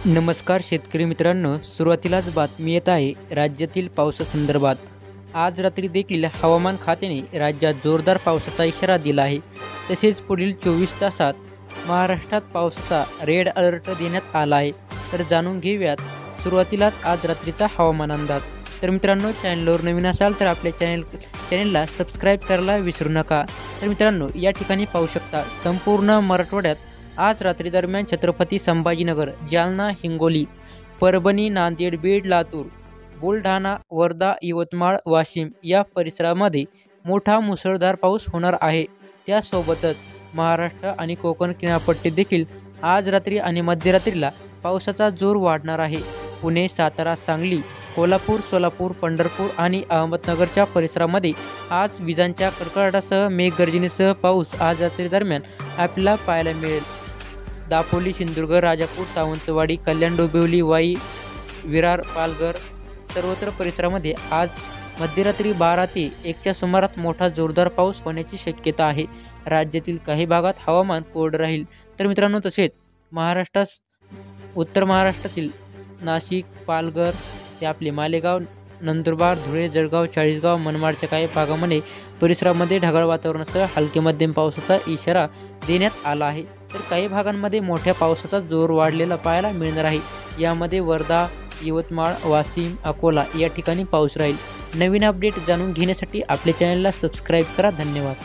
नमस्कार शेतकरी मित्रांनो, सुरुवातीलाच बातमी येत आहे राज्यातील पावसासंदर्भात। आज रात्री देखील हवामान खात्याने राज्यात जोरदार पावसाचा इशारा दिला आहे। तसेच पुढील 24 तासात महाराष्ट्रात पावसाचा रेड अलर्ट देण्यात आला आहे। तर जाणून घेऊयात सुरुवातीलाच आज रात्रीचा हवामान अंदाज। तर मित्रांनो, चॅनलवर नवीन असाल तर आपल्या चॅनलला सबस्क्राईब करायला विसरू नका। तर मित्रांनो, या ठिकाणी पाहू शकता संपूर्ण मराठवाड्यात आज रात्री दरम्यान छत्रपती संभाजीनगर, जालना, हिंगोली, परभणी, नांदेड, बीड, लातूर, बुलढाणा, वर्धा, यवतमाळ, वाशिम या परिसरामध्ये मोठा मुसळधार पाऊस होणार आहे। त्यासोबतच महाराष्ट्र आणि कोकण किनारपट्टीत देखील आज रात्री आणि मध्यरात्रीला पावसाचा जोर वाढणार आहे। पुणे, सातारा, सांगली, कोल्हापूर, सोलापूर, पंढरपूर आणि अहमदनगरच्या परिसरामध्ये आज विजांच्या कडकडाटासह मेघगर्जनेसह पाऊस आज रात्री दरम्यान आपल्याला पाहायला मिळेल। दापोली, सिंधुदुर्ग, राजापूर, सावंतवाडी, कल्याण, डोंबिवली, वाई, विरार, पालघर सर्वत्र परिसरामध्ये आज मध्यरात्री 12 ते 1च्या सुमारास मोठा जोरदार पाऊस होण्याची शक्यता आहे। राज्यातील काही भागात हवामान कोरडं राहील। तर मित्रांनो, तसेच उत्तर महाराष्ट्रातील नाशिक, पालघर ते आपले मालेगाव, नंदुरबार, धुळे, जळगाव, चाळीसगाव, मनमाडच्या काही भागामध्ये परिसरामध्ये ढगाळ वातावरणासह हलके मध्यम पावसाचा इशारा देण्यात आला आहे। तर काही भागांमध्ये मोठ्या पावसाचा जोर वाढलेला पाहायला मिळणार आहे। यामध्ये वर्धा, यवतमाळ, वाशिम, अकोला या ठिकाणी पाऊस राहील। नवीन अपडेट जाणून घेण्यासाठी आपल्या चॅनलला सबस्क्राईब करा। धन्यवाद।